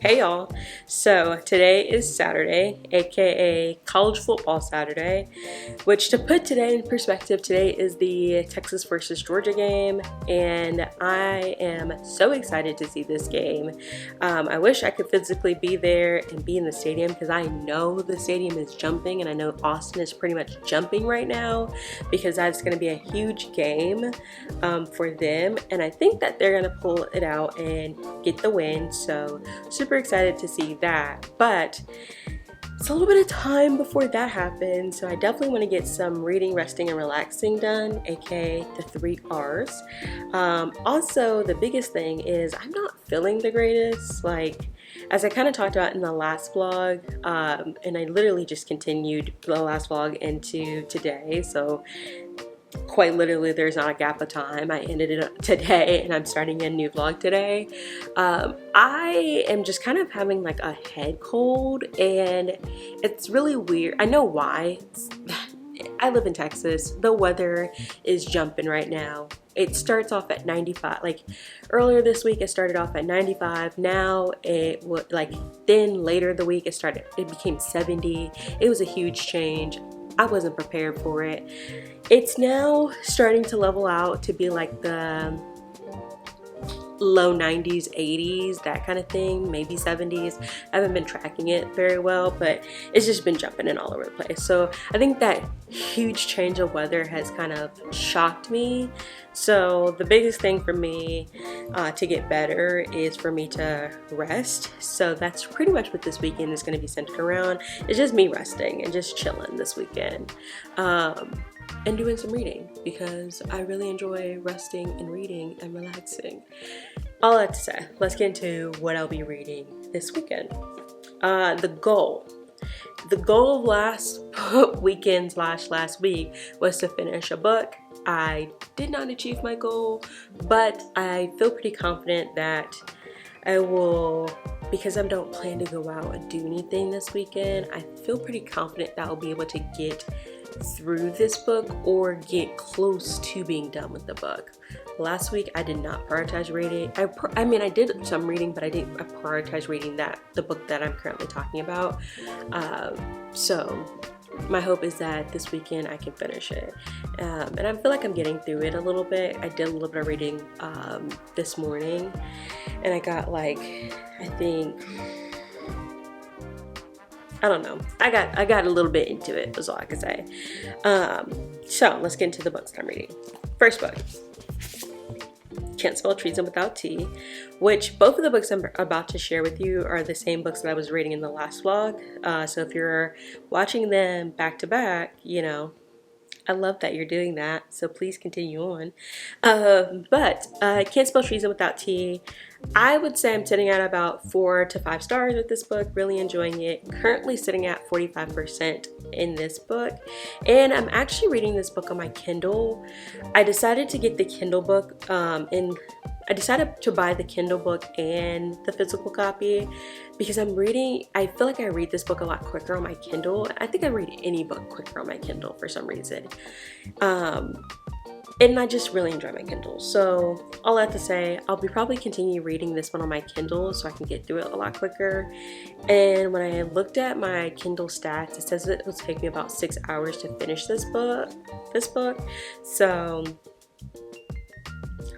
Hey y'all, so today is Saturday, aka College Football Saturday, which to put today in perspective, today is the Texas versus Georgia game, and I am so excited to see this game. I wish I could physically be there and be in the stadium because I know the stadium is jumping, and I know Austin is pretty much jumping right now because that's going to be a huge game for them, and I think that they're going to pull it out and get the win, so super excited to see that. But it's a little bit of time before that happens, so I definitely want to get some reading, resting, and relaxing done, aka the 3 R's. Also, the biggest thing is I'm not feeling the greatest, like as I kind of talked about in the last vlog, and I literally just continued the last vlog into today, so quite literally there's not a gap of time. I ended it up today and I'm starting a new vlog today. I am just kind of having like a head cold and it's really weird. I know why. I live in Texas. The weather is jumping right now. It starts off at 95. Like earlier this week it started off at 95. Now it would then later the week it became 70. It was a huge change. I wasn't prepared for it. It's now starting to level out to be like the low 90s, 80s, that kind of thing, maybe 70s. I haven't been tracking it very well, but it's just been jumping in all over the place. So I think that huge change of weather has kind of shocked me. So the biggest thing for me to get better is for me to rest. So that's pretty much what this weekend is going to be centered around. It's just me resting and just chilling this weekend. And doing some reading because I really enjoy resting and reading and relaxing. All that to say, let's get into what I'll be reading this weekend. The goal of last weekend / last week was to finish a book. I did not achieve my goal, but I feel pretty confident that I will, because I don't plan to go out and do anything this weekend. I feel pretty confident that I'll be able to get through this book or get close to being done with the book. Last week I did not prioritize reading. I mean I did some reading, but I didn't prioritize reading the book that I'm currently talking about. So my hope is that this weekend I can finish it, and I feel like I'm getting through it a little bit. I did a little bit of reading this morning, and I got I don't know. I got a little bit into it, is all I can say. So let's get into the books that I'm reading. First book, Can't Spell Treason Without T, which both of the books I'm about to share with you are the same books that I was reading in the last vlog. So if you're watching them back to back, you know, I love that you're doing that, so please continue on. But Can't Spell Treason Without T, I would say I'm sitting at about 4 to 5 stars with this book, really enjoying it. Currently sitting at 45% in this book, and I'm actually reading this book on my Kindle. I decided to get the Kindle book I decided to buy the Kindle book and the physical copy because I feel like I read this book a lot quicker on my Kindle. I think I read any book quicker on my Kindle for some reason. And I just really enjoy my Kindle. So all that to say, I'll be probably continue reading this one on my Kindle so I can get through it a lot quicker. And when I looked at my Kindle stats, it says it would take me about 6 hours to finish this book. So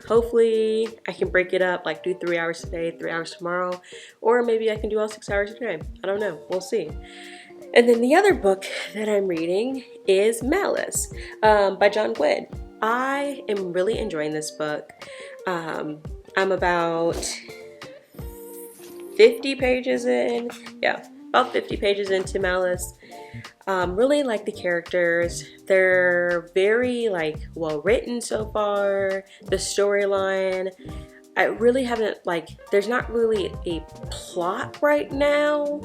hopefully I can break it up, like do 3 hours today, 3 hours tomorrow, or maybe I can do all 6 hours today. I don't know, we'll see. And then the other book that I'm reading is Malice by John Gwynne. I am really enjoying this book. I'm about 50 pages in. Yeah, about 50 pages into Malice. Really like the characters. They're very well written so far. The storyline, I really haven't there's not really a plot right now.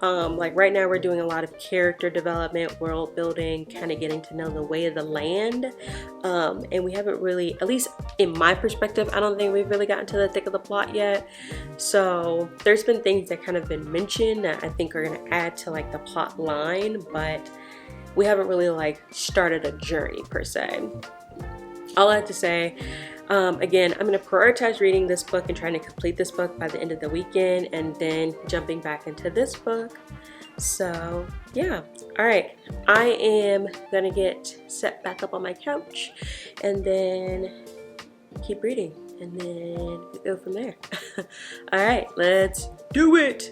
Right now we're doing a lot of character development, world building, kind of getting to know the way of the land, and we haven't really, at least in my perspective, I don't think we've really gotten to the thick of the plot yet. So there's been things that kind of been mentioned that I think are going to add to the plot line, but we haven't really started a journey per se. All I have to say, Again, I'm going to prioritize reading this book and trying to complete this book by the end of the weekend, and then jumping back into this book. So yeah, all right, I am gonna get set back up on my couch and then keep reading, and then we go from there. All right, let's do it.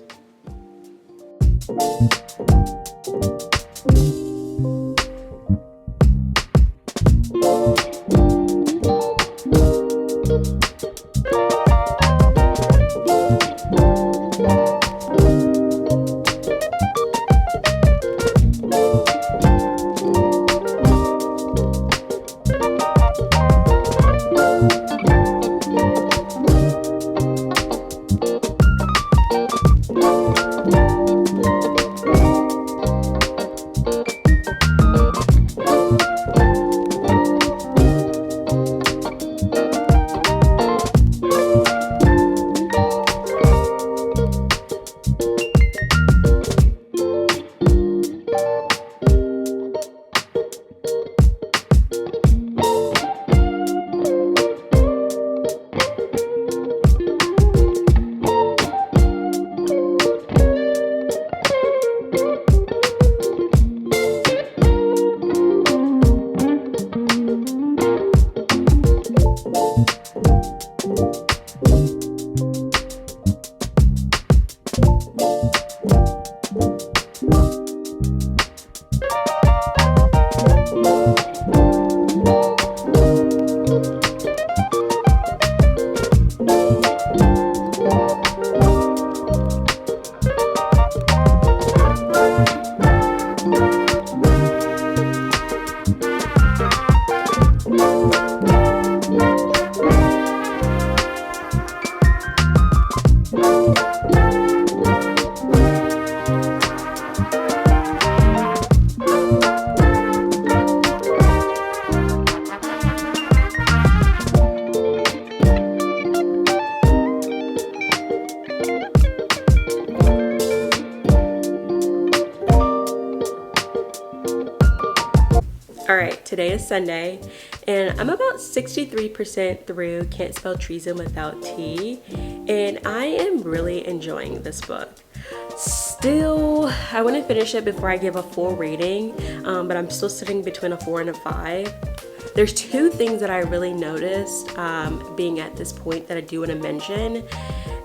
Alright, today is Sunday, and I'm about 63% through Can't Spell Treason Without T, and I am really enjoying this book. Still, I want to finish it before I give a full rating, but I'm still sitting between a 4 and a 5. There's two things that I really noticed being at this point that I do want to mention.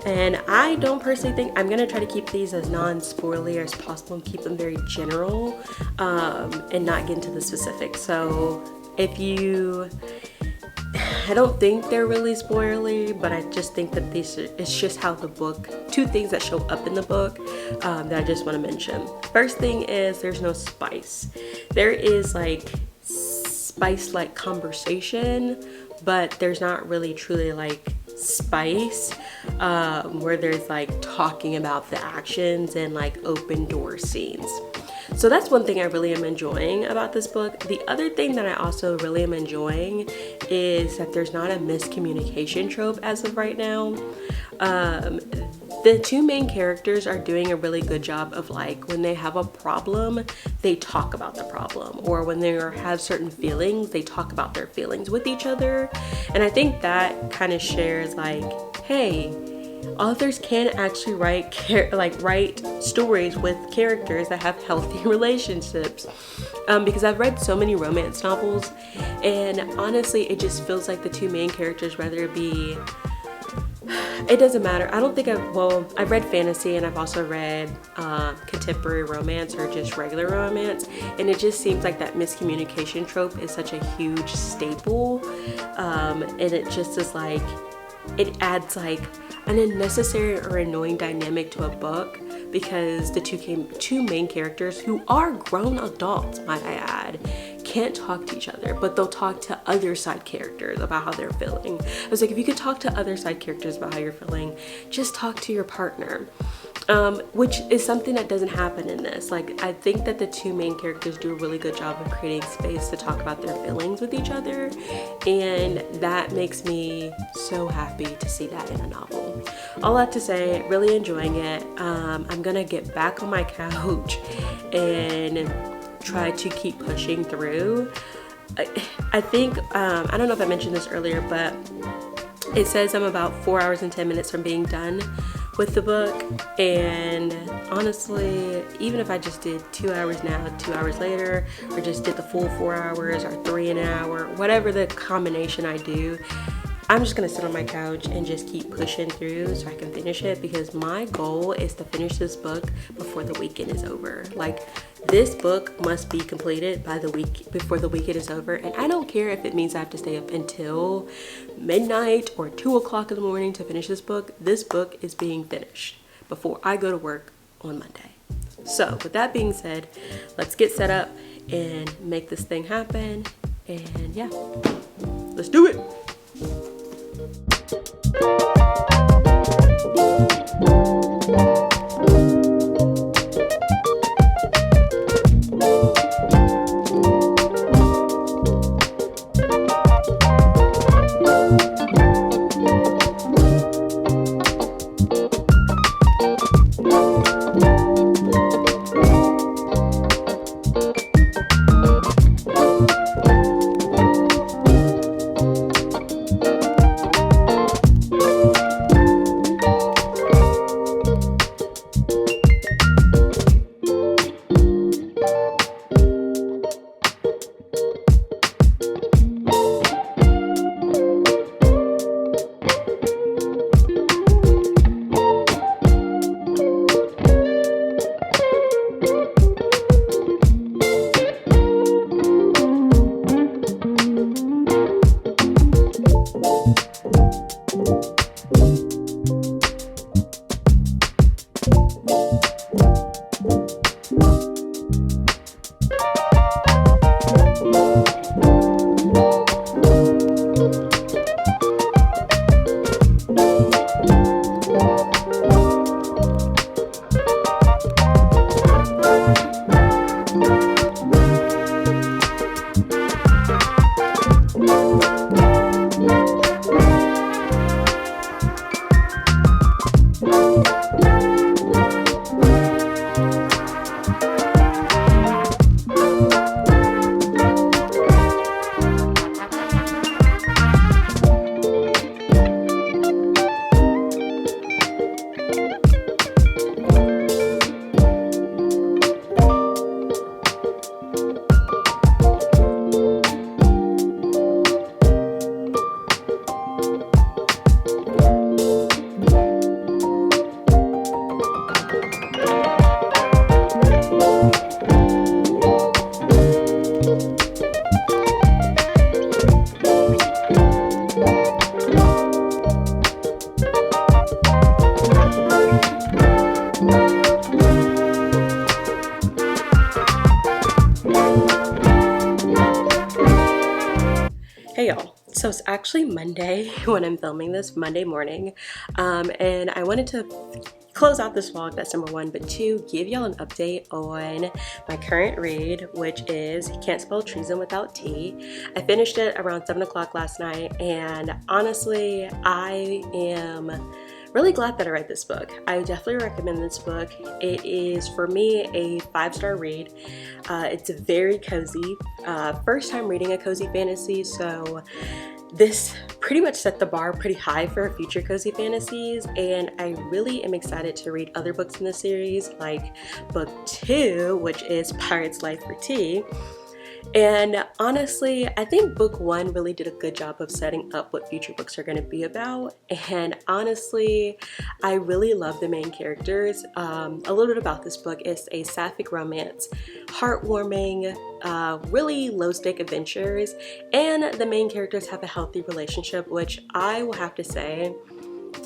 And I don't personally think, I'm going to try to keep these as non-spoilery as possible and keep them very general and not get into the specifics. So if you, I don't think they're really spoilery, but I just think that it's just how the book, two things that show up in the book that I just want to mention. First thing is there's no spice. There is like spice-like conversation, but there's not really truly like spice where there's like talking about the actions and like open door scenes. So that's one thing I really am enjoying about this book. The other thing that I also really am enjoying is that there's not a miscommunication trope as of right now. The two main characters are doing a really good job of like when they have a problem, they talk about the problem, or when they have certain feelings, they talk about their feelings with each other. And I think that kind of shares like, hey, authors can actually write stories with characters that have healthy relationships. Because I've read so many romance novels, and honestly, it just feels like the two main characters, whether it be, it doesn't matter. I don't think I've read fantasy, and I've also read contemporary romance or just regular romance, and it just seems like that miscommunication trope is such a huge staple, and it just is like, it adds like an unnecessary or annoying dynamic to a book, because the two main characters, who are grown adults, might I add, can't talk to each other, but they'll talk to other side characters about how they're feeling. I was like, if you could talk to other side characters about how you're feeling, just talk to your partner. Which is something that doesn't happen in this. Like, I think that the two main characters do a really good job of creating space to talk about their feelings with each other, and that makes me so happy to see that in a novel. All that to say, really enjoying it. I'm gonna get back on my couch and try to keep pushing through. I think, I don't know if I mentioned this earlier, but it says I'm about 4 hours and 10 minutes from being done with the book. And honestly, even if I just did 2 hours now, 2 hours later, or just did the full 4 hours or 3 in an hour, whatever the combination I do, I'm just gonna sit on my couch and just keep pushing through so I can finish it, because my goal is to finish this book before the weekend is over. Like, this book must be completed by the week, before the weekend is over. And I don't care if it means I have to stay up until midnight or 2 o'clock in the morning to finish this book. This book is being finished before I go to work on Monday. So with that being said, let's get set up and make this thing happen. And yeah, let's do it. Hey y'all, so it's actually Monday when I'm filming this, Monday morning, and I wanted to close out this vlog, that's number one, but two, give y'all an update on my current read, which is Can't Spell Treason Without T. I finished it around 7 o'clock last night, and honestly, I am really glad that I read this book. I definitely recommend this book. It is, for me, a 5-star read. It's very cozy. First time reading a cozy fantasy, so this pretty much set the bar pretty high for future cozy fantasies, and I really am excited to read other books in the series, like book 2, which is Pirate's Life for Tea. And honestly, I think book 1 really did a good job of setting up what future books are going to be about. And honestly, I really love the main characters. A little bit about this book: it's a sapphic romance, heartwarming, really low-stake adventures, and the main characters have a healthy relationship, which I will have to say,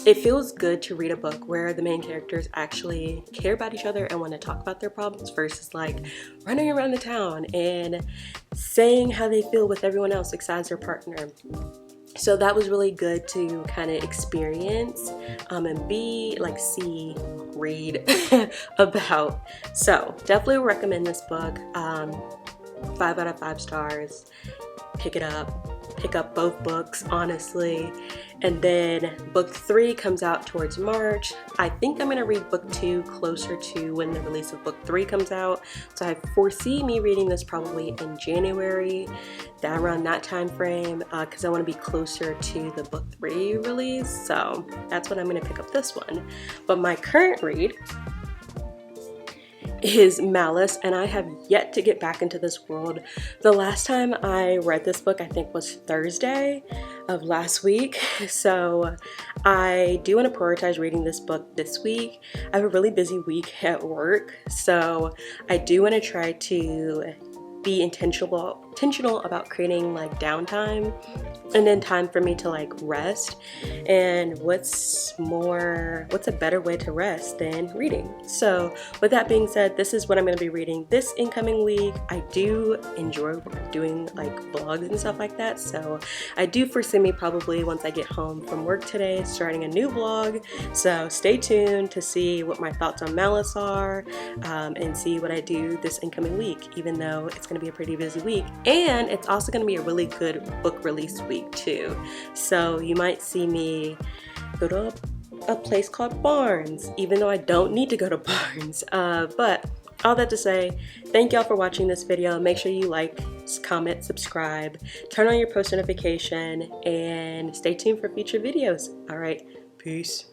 it feels good to read a book where the main characters actually care about each other and want to talk about their problems versus like running around the town and saying how they feel with everyone else besides their partner. So that was really good to kind of experience and read about. So definitely recommend this book. 5 out of 5 stars. Pick it up. Pick up both books, honestly. and then book 3 comes out towards March. I think I'm gonna read book 2 closer to when the release of book 3 comes out. So I foresee me reading this probably in January, around that time frame, because I want to be closer to the book 3 release. So that's when I'm gonna pick up this one. But my current read is Malice, and I have yet to get back into this world. The last time I read this book, I think, was Thursday of last week. So I do want to prioritize reading this book this week. I have a really busy week at work, so I do want to try to be intentional about creating like downtime and then time for me to like rest. And what's a better way to rest than reading? So with that being said, this is what I'm going to be reading this incoming week. I do enjoy doing like vlogs and stuff like that, so I do foresee me probably once I get home from work today starting a new vlog. So stay tuned to see what my thoughts on Malice are, and see what I do this incoming week, even though it's going to be a pretty busy week. And it's also going to be a really good book release week too. So you might see me go to a place called Barnes, even though I don't need to go to Barnes. But all that to say, thank y'all for watching this video. Make sure you like, comment, subscribe, turn on your post notification, and stay tuned for future videos. All right, peace.